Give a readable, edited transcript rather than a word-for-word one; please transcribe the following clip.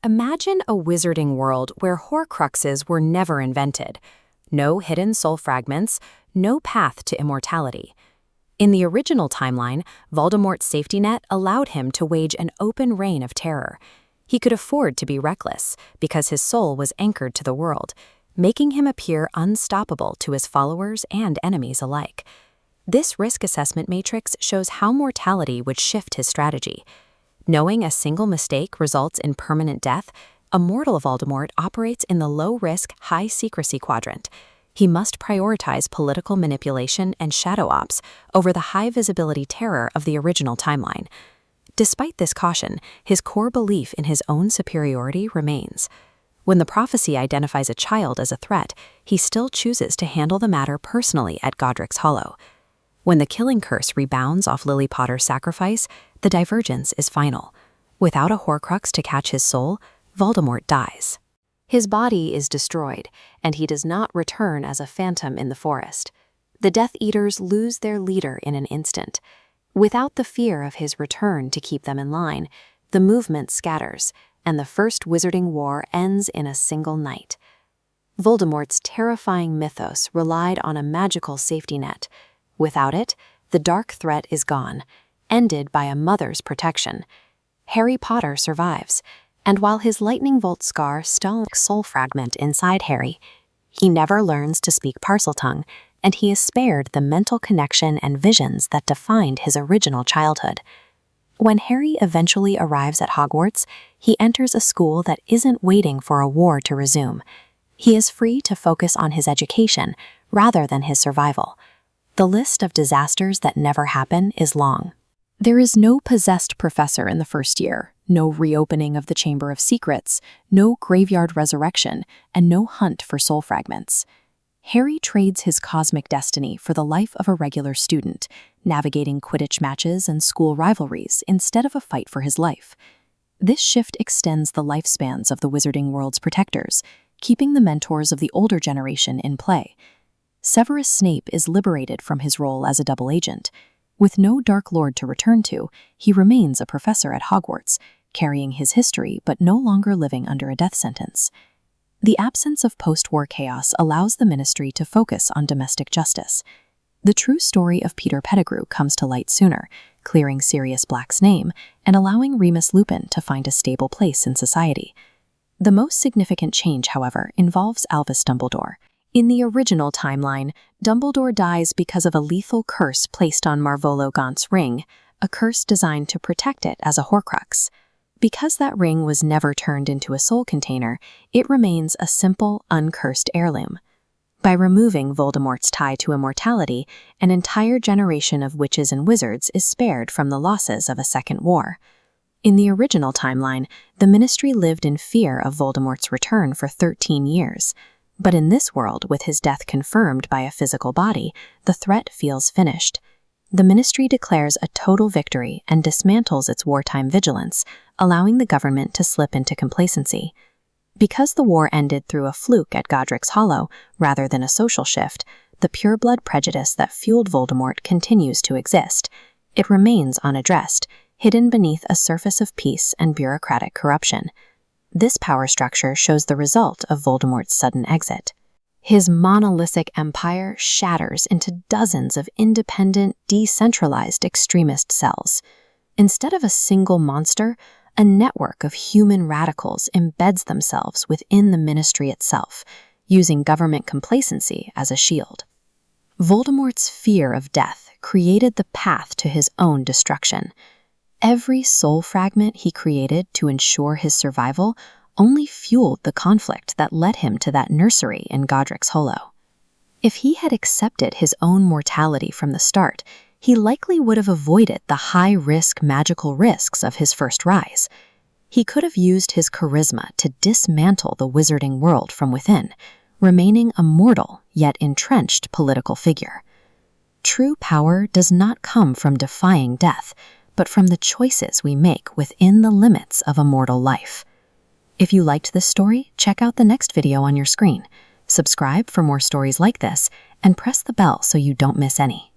Imagine a wizarding world where Horcruxes were never invented. No hidden soul fragments, no path to immortality. In the original timeline, Voldemort's safety net allowed him to wage an open reign of terror. He could afford to be reckless because his soul was anchored to the world, making him appear unstoppable to his followers and enemies alike. This risk assessment matrix shows how mortality would shift his strategy. Knowing a single mistake results in permanent death, Immortal Voldemort operates in the low-risk, high-secrecy quadrant. He must prioritize political manipulation and shadow ops over the high-visibility terror of the original timeline. Despite this caution, his core belief in his own superiority remains. When the prophecy identifies a child as a threat, he still chooses to handle the matter personally at Godric's Hollow. When the killing curse rebounds off Lily Potter's sacrifice, the divergence is final. Without a Horcrux to catch his soul, Voldemort dies. His body is destroyed, and he does not return as a phantom in the forest. The Death Eaters lose their leader in an instant. Without the fear of his return to keep them in line, the movement scatters, and the First Wizarding War ends in a single night. Voldemort's terrifying mythos relied on a magical safety net. Without it, the dark threat is gone, ended by a mother's protection. Harry Potter survives, and while his lightning bolt scar stung a soul fragment inside Harry, he never learns to speak Parseltongue, and he is spared the mental connection and visions that defined his original childhood. When Harry eventually arrives at Hogwarts, he enters a school that isn't waiting for a war to resume. He is free to focus on his education rather than his survival. The list of disasters that never happen is long. There is no possessed professor in the first year, no reopening of the Chamber of Secrets, no graveyard resurrection, and no hunt for soul fragments. Harry trades his cosmic destiny for the life of a regular student, navigating Quidditch matches and school rivalries instead of a fight for his life. This shift extends the lifespans of the Wizarding World's protectors, keeping the mentors of the older generation in play. Severus Snape is liberated from his role as a double agent. With no Dark Lord to return to, he remains a professor at Hogwarts, carrying his history but no longer living under a death sentence. The absence of post-war chaos allows the Ministry to focus on domestic justice. The true story of Peter Pettigrew comes to light sooner, clearing Sirius Black's name and allowing Remus Lupin to find a stable place in society. The most significant change, however, involves Albus Dumbledore. In the original timeline, Dumbledore dies because of a lethal curse placed on Marvolo Gaunt's ring, a curse designed to protect it as a Horcrux. Because that ring was never turned into a soul container, it remains a simple, uncursed heirloom. By removing Voldemort's tie to immortality, an entire generation of witches and wizards is spared from the losses of a second war. In the original timeline, the Ministry lived in fear of Voldemort's return for 13 years. But in this world, with his death confirmed by a physical body, the threat feels finished. The Ministry declares a total victory and dismantles its wartime vigilance, allowing the government to slip into complacency. Because the war ended through a fluke at Godric's Hollow rather than a social shift, the pureblood prejudice that fueled Voldemort continues to exist. It remains unaddressed, hidden beneath a surface of peace and bureaucratic corruption. This power structure shows the result of Voldemort's sudden exit. His monolithic empire shatters into dozens of independent, decentralized extremist cells. Instead of a single monster, a network of human radicals embeds themselves within the Ministry itself, using government complacency as a shield. Voldemort's fear of death created the path to his own destruction. Every soul fragment he created to ensure his survival only fueled the conflict that led him to that nursery in Godric's Hollow. If he had accepted his own mortality from the start, he likely would have avoided the high-risk magical risks of his first rise. He could have used his charisma to dismantle the wizarding world from within, remaining a mortal yet entrenched political figure. True power does not come from defying death, but from the choices we make within the limits of a mortal life. If you liked this story, check out the next video on your screen. Subscribe for more stories like this, and press the bell so you don't miss any.